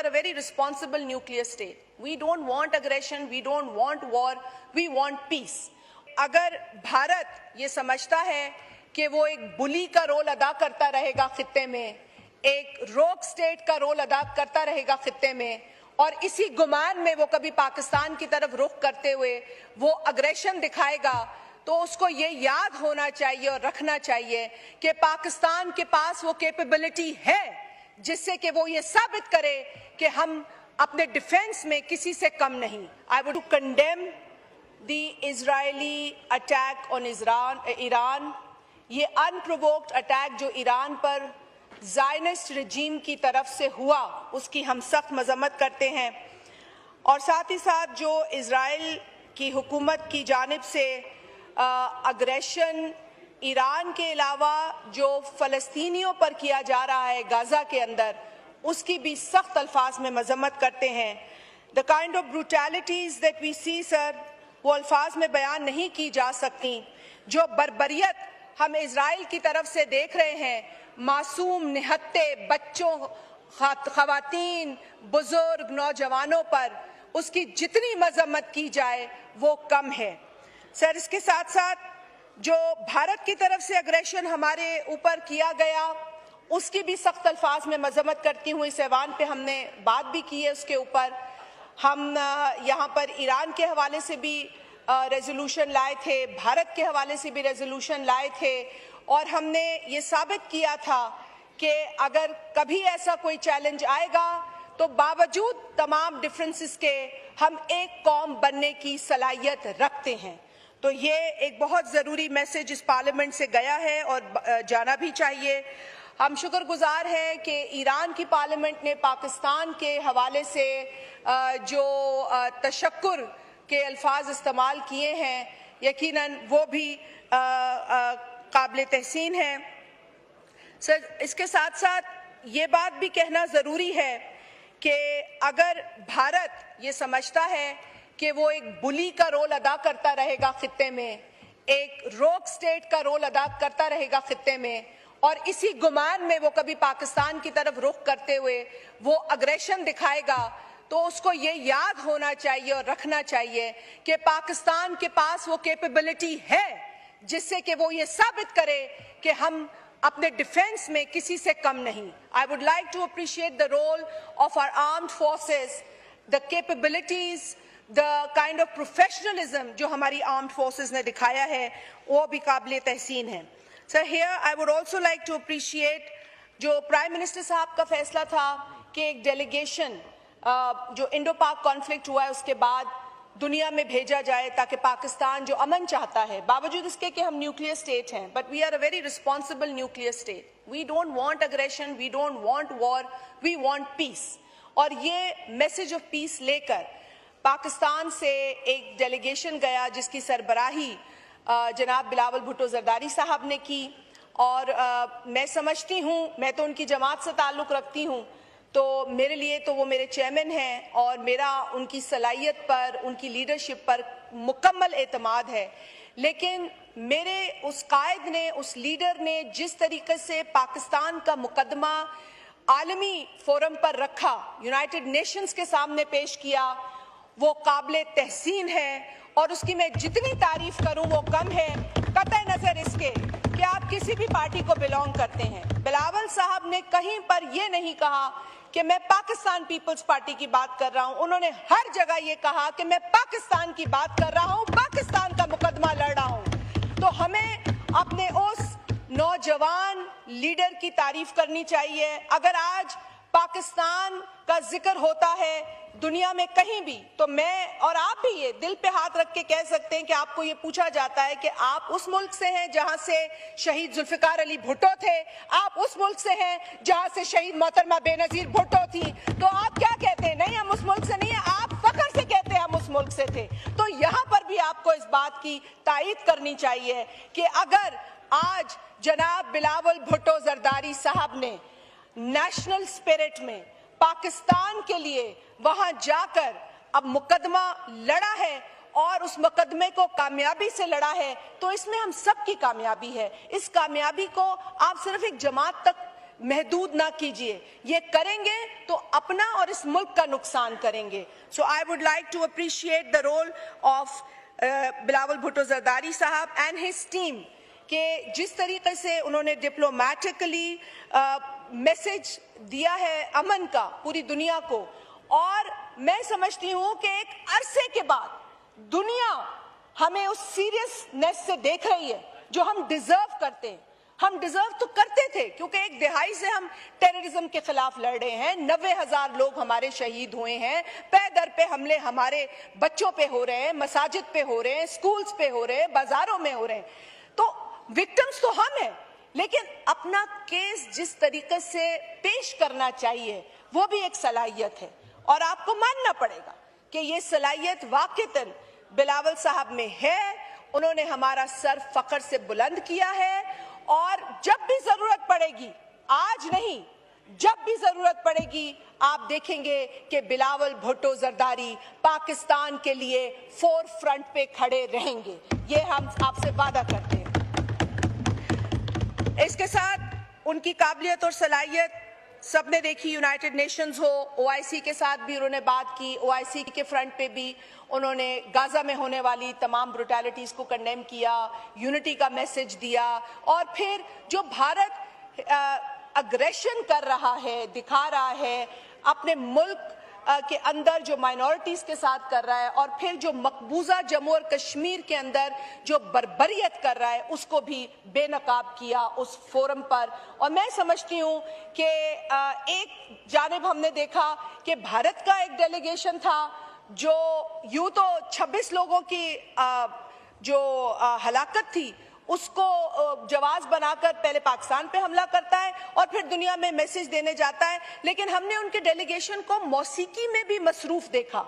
are a very responsible nuclear state. We don't want aggression, we don't want war, we want peace. अगर भारत ये समझता है कि वो एक बुली का रोल अदा करता रहेगा खित्ते में, एक रोक स्टेट का रोल अदा करता रहेगा खित्ते में, और इसी गुमान में वो कभी पाकिस्तान की तरफ रुख करते हुए वो अग्रेशन दिखाएगा, तो उसको ये याद होना चाहिए और रखना चाहिए कि पाकिस्तान के पास वो कैपेबिलिटी है जिससे कि वो ये साबित करे कि हम अपने डिफेंस में किसी से कम नहीं. I would condemn the Israeli attack on Iran. ये अनप्रोवोक्ड अटैक जो ईरान पर ज़ायनिस्ट रजीम की तरफ से हुआ, उसकी हम सख्त मजम्मत करते हैं. और साथ ही साथ जो इजराइल की हुकूमत की जानिब से अग्रेशन ईरान के अलावा जो फ़लस्तीनियों पर किया जा रहा है गाज़ा के अंदर, उसकी भी सख्त अल्फाज में मजम्मत करते हैं. The kind of brutalities that we see sir, वो अल्फाज में बयान नहीं की जा सकती. जो बर्बरियत हम इजराइल की तरफ से देख रहे हैं, मासूम निहत्ते बच्चों, ख़वातीन, बुजुर्ग, नौजवानों पर, उसकी जितनी मजम्मत की जाए वो कम है. सर, इसके साथ साथ जो भारत की तरफ से अग्रेशन हमारे ऊपर किया गया, उसकी भी सख्त अल्फाज में मजम्मत करती हूँ. इस ऐवान पे हमने बात भी की है उसके ऊपर. हम यहाँ पर ईरान के हवाले से भी रेजोल्यूशन लाए थे, भारत के हवाले से भी रेजोल्यूशन लाए थे, और हमने ये साबित किया था कि अगर कभी ऐसा कोई चैलेंज आएगा तो बावजूद तमाम डिफरेंसेस के हम एक कौम बनने की सलाहियत रखते हैं. तो ये एक बहुत ज़रूरी मैसेज इस पार्लियामेंट से गया है और जाना भी चाहिए. हम शुक्रगुजार हैं कि ईरान की पार्लियामेंट ने पाकिस्तान के हवाले से जो तशक्कुर के अल्फाज इस्तेमाल किए हैं, यकीनन वो भी काबिल तहसीन है. सर, इसके साथ साथ ये बात भी कहना ज़रूरी है कि अगर भारत ये समझता है कि वो एक बुली का रोल अदा करता रहेगा खित्ते में, एक रोक स्टेट का रोल अदा करता रहेगा खित्ते में, और इसी गुमान में वो कभी पाकिस्तान की तरफ रुख करते हुए वो अग्रेशन दिखाएगा, तो उसको ये याद होना चाहिए और रखना चाहिए कि पाकिस्तान के पास वो कैपेबिलिटी है जिससे कि वो ये साबित करे कि हम अपने डिफेंस में किसी से कम नहीं. I would like to appreciate the role of our armed forces, the capabilities, the kind of professionalism जो हमारी आर्म्ड फोर्सेस ने दिखाया है, वो भी काबिल तहसीन है. Sir, here I would also like to appreciate जो प्राइम मिनिस्टर साहब का फैसला था कि एक डेलीगेशन जो इंडो पाक कॉन्फ्लिक्ट हुआ है उसके बाद दुनिया में भेजा जाए, ताकि पाकिस्तान जो अमन चाहता है, बावजूद इसके कि हम न्यूक्लियर स्टेट हैं, but we are a very responsible nuclear state. We don't want aggression, we don't want war, we want peace. और ये मैसेज ऑफ पीस लेकर पाकिस्तान से एक डेलीगेशन गया जिसकी सरबराही जनाब बिलावल भुट्टो जरदारी साहब ने की. और मैं समझती हूँ, मैं तो उनकी जमात से ताल्लुक़ रखती हूँ, तो मेरे लिए तो वो मेरे चेयरमैन हैं और मेरा उनकी सलाहियत पर, उनकी लीडरशिप पर मुकम्मल एतमाद है. लेकिन मेरे उस कायद ने, उस लीडर ने जिस तरीके से पाकिस्तान का मुकदमा आलमी फोरम पर रखा, यूनाइटेड नेशंस के सामने पेश किया, वो काबिल तहसीन है. और उसकी मैं जितनी तारीफ करूं वो कम है, कतई नज़र इसके कि आप किसी भी पार्टी को बिलोंग करते हैं. बिलावल साहब ने कहीं पर ये नहीं कहा कि मैं पाकिस्तान पीपल्स पार्टी की बात कर रहा हूं. उन्होंने हर जगह ये कहा कि मैं पाकिस्तान की बात कर रहा हूं, पाकिस्तान का मुकदमा लड़ रहा हूं. तो हमें अपने उस नौजवान लीडर की तारीफ करनी चाहिए. अगर आज पाकिस्तान का जिक्र होता है दुनिया में कहीं भी, तो मैं और आप भी ये दिल पे हाथ रख के कह सकते हैं कि आपको ये पूछा जाता है कि आप उस मुल्क से हैं जहां से शहीद जुल्फिकार अली भुट्टो थे, आप उस मुल्क से हैं जहां से शहीद मोहतरमा बेनजीर भुट्टो थी, तो आप क्या कहते हैं? नहीं, हम उस मुल्क से नहीं है. आप फख्र से कहते हैं हम उस मुल्क से थे. तो यहाँ पर भी आपको इस बात की तायीद करनी चाहिए कि अगर आज जनाब बिलावल भुट्टो जरदारी साहब ने नेशनल स्पिरिट में पाकिस्तान के लिए वहां जाकर अब मुकदमा लड़ा है और उस मुकदमे को कामयाबी से लड़ा है, तो इसमें हम सब की कामयाबी है. इस कामयाबी को आप सिर्फ एक जमात तक महदूद ना कीजिए। ये करेंगे तो अपना और इस मुल्क का नुकसान करेंगे। So I would like to appreciate the role of Bilawal Bhutto Zardari साहब एंड हिज टीम कि जिस तरीके से उन्होंने डिप्लोमेटिकली मैसेज दिया है अमन का पूरी दुनिया को, और मैं समझती हूँ कि एक अरसे के बाद दुनिया हमें उस सीरियसनेस से देख रही है जो हम डिजर्व करते हैं। हम डिजर्व तो करते थे क्योंकि एक दिहाई से हम टेररिज्म के खिलाफ लड़ रहे हैं, 90,000 लोग हमारे शहीद हुए हैं, पे दर पे हमले हमारे बच्चों पे हो रहे हैं, मसाजिद पे हो रहे हैं, स्कूल्स पे हो रहे हैं, बाजारों में हो रहे हैं। तो विक्टिम्स तो हम हैं, लेकिन अपना केस जिस तरीके से पेश करना चाहिए वो भी एक सलाहियत है, और आपको मानना पड़ेगा कि ये सलाहियत वाकईतन बिलावल साहब में है। उन्होंने हमारा सर फख्र से बुलंद किया है, और जब भी जरूरत पड़ेगी, आज नहीं, जब भी जरूरत पड़ेगी, आप देखेंगे कि बिलावल भुट्टो जरदारी पाकिस्तान के लिए फोर फ्रंट पे खड़े रहेंगे। ये हम आपसे वादा करते हैं। इसके साथ उनकी काबिलियत और सलाहियत सबने देखी। यूनाइटेड नेशंस हो, ओआईसी के साथ भी उन्होंने बात की, ओआईसी के फ्रंट पे भी उन्होंने गाजा में होने वाली तमाम ब्रुटैलिटीज को कंडेम किया, यूनिटी का मैसेज दिया, और फिर जो भारत अग्रेशन कर रहा है, दिखा रहा है अपने मुल्क के अंदर जो माइनॉरिटीज के साथ कर रहा है, और फिर जो मकबूजा जम्मू और कश्मीर के अंदर जो बर्बरियत कर रहा है, उसको भी बेनकाब किया उस फोरम पर। और मैं समझती हूँ कि एक जानिब हमने देखा कि भारत का एक डेलीगेशन था जो यूं तो 26 लोगों की जो हलाकत थी उसको जवाब बनाकर पहले पाकिस्तान पे हमला करता है और फिर दुनिया में मैसेज देने जाता है, लेकिन हमने उनके डेलीगेशन को मौसीकी में भी मसरूफ देखा,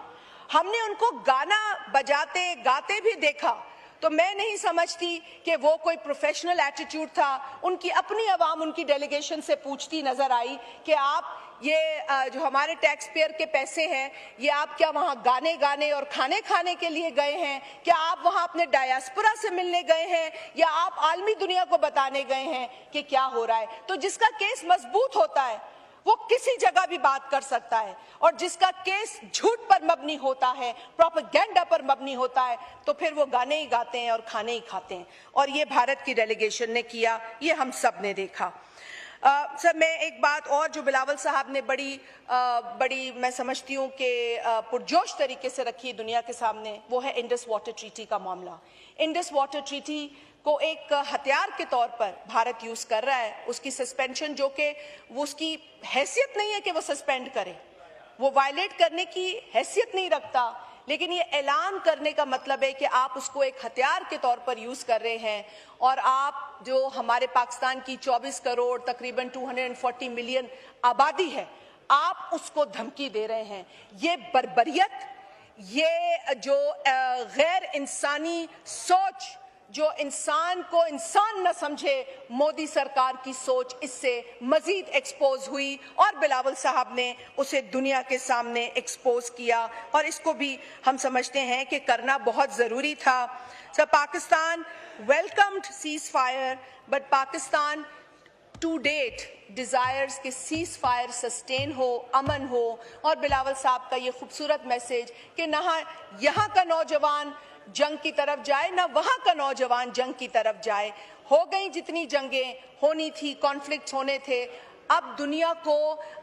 हमने उनको गाना बजाते गाते भी देखा। तो मैं नहीं समझती कि वो कोई प्रोफेशनल एटीट्यूड था। उनकी अपनी आवाम उनकी डेलीगेशन से पूछती नजर आई कि आप ये जो हमारे टैक्स पेयर के पैसे हैं, ये आप क्या वहाँ गाने गाने और खाने खाने के लिए गए हैं? क्या आप वहाँ अपने डायस्पोरा से मिलने गए हैं, या आप आलमी दुनिया को बताने गए हैं कि क्या हो रहा है? तो जिसका केस मजबूत होता है वो किसी जगह भी बात कर सकता है, और जिसका केस झूठ पर मबनी होता है, प्रोपेगेंडा पर मबनी होता है, तो फिर वो गाने ही गाते हैं और खाने ही खाते हैं। और ये भारत की डेलीगेशन ने किया, ये हम सब ने देखा। सर, मैं एक बात और जो बिलावल साहब ने बड़ी मैं समझती हूँ कि पुरजोश तरीके से रखी दुनिया के सामने, वो है इंडस वाटर ट्रीटी का मामला। इंडस वाटर ट्रीटी को एक हथियार के तौर पर भारत यूज कर रहा है। उसकी सस्पेंशन, जो कि वो उसकी हैसियत नहीं है कि वो सस्पेंड करे, वो वायलेट करने की हैसियत नहीं रखता, लेकिन ये ऐलान करने का मतलब है कि आप उसको एक हथियार के तौर पर यूज कर रहे हैं, और आप जो हमारे पाकिस्तान की 24 करोड़ तकरीबन 240 मिलियन आबादी है, आप उसको धमकी दे रहे हैं। ये बर्बरियत, ये जो गैर इंसानी सोच, जो इंसान को इंसान न समझे, मोदी सरकार की सोच इससे मजीद एक्सपोज हुई, और बिलावल साहब ने उसे दुनिया के सामने एक्सपोज किया, और इसको भी हम समझते हैं कि करना बहुत जरूरी था। Sir, Pakistan welcomed ceasefire, but Pakistan to date desires कि सीज फायर सस्टेन हो, अमन हो, और बिलावल साहब का ये खूबसूरत मैसेज कि ना यहाँ का नौजवान जंग की तरफ जाए, ना वहां का नौजवान जंग की तरफ जाए। हो गई जितनी जंगें होनी थी, कॉन्फ्लिक्ट्स होने थे, अब दुनिया को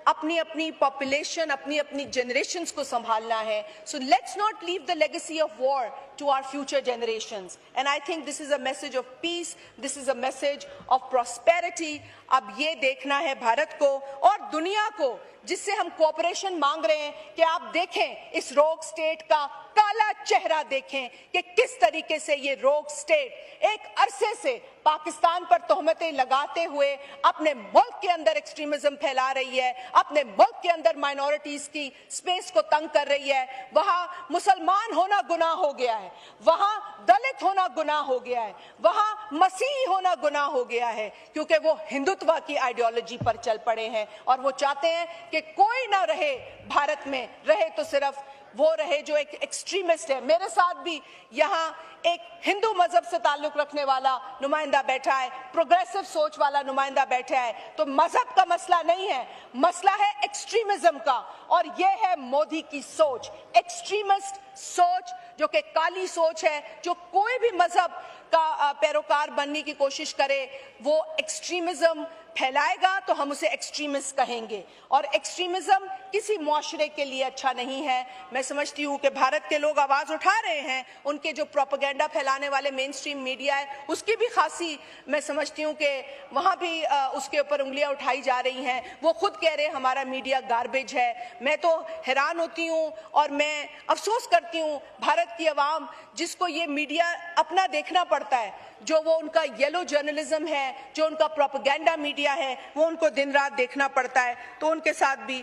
अपनी अपनी पॉपुलेशन, अपनी अपनी जनरेशंस को संभालना है। So let's not leave the legacy of war to our future generations, and I think this is a message of peace, this is a message of prosperity। अब ये देखना है भारत को और दुनिया को, जिससे हम कोऑपरेशन मांग रहे हैं, कि आप देखें इस रोग स्टेट का काला चेहरा, देखें कि किस तरीके से ये रोग स्टेट एक अरसे से पाकिस्तान पर तोहमतें लगाते हुए अपने मुल्क के अंदर एक्सट्रीमिज्म फैला रही है, अपने मुल्क के अंदर माइनॉरिटीज की स्पेस को तंग कर रही है। वहां मुसलमान होना गुनाह हो गया है, वहां दलित होना गुनाह हो गया है, वहां मसीही होना गुनाह हो गया है, क्योंकि वो हिंदुत्व की आइडियोलॉजी पर चल पड़े हैं, और वो चाहते हैं कि कोई ना रहे भारत में, रहे तो सिर्फ वो रहे जो एक एक्सट्रीमिस्ट है। मेरे साथ भी यहाँ एक हिंदू मजहब से ताल्लुक रखने वाला नुमाइंदा बैठा है, प्रोग्रेसिव सोच वाला नुमाइंदा बैठा है। तो मजहब का मसला नहीं है, मसला है एक्सट्रीमिज्म का, और ये है मोदी की सोच, एक्सट्रीमिस्ट सोच, जो कि काली सोच है। जो कोई भी मजहब का पैरोकार बनने की कोशिश करे वो एक्सट्रीमिज्म फैलाएगा तो हम उसे एक्सट्रीमिस्ट कहेंगे, और एक्सट्रीमिज्म किसी मुआशरे के लिए अच्छा नहीं है। मैं समझती हूँ कि भारत के लोग आवाज़ उठा रहे हैं, उनके जो प्रोपेगेंडा फैलाने वाले मेन स्ट्रीम मीडिया है उसकी भी खासी मैं समझती हूँ कि वहाँ भी उसके ऊपर उंगलियाँ उठाई जा रही हैं। वो खुद कह रहे हैं हमारा मीडिया गार्बेज है। मैं तो हैरान होती हूँ और मैं अफसोस करती हूँ भारत की आवाम जिसको ये मीडिया अपना देखना पड़ता है, जो वो उनका येलो जर्नलिज्म है, जो उनका प्रोपेगेंडा मीडिया है, वो उनको दिन रात देखना पड़ता है। तो उनके साथ भी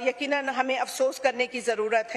यकीनन हमें अफसोस करने की ज़रूरत है।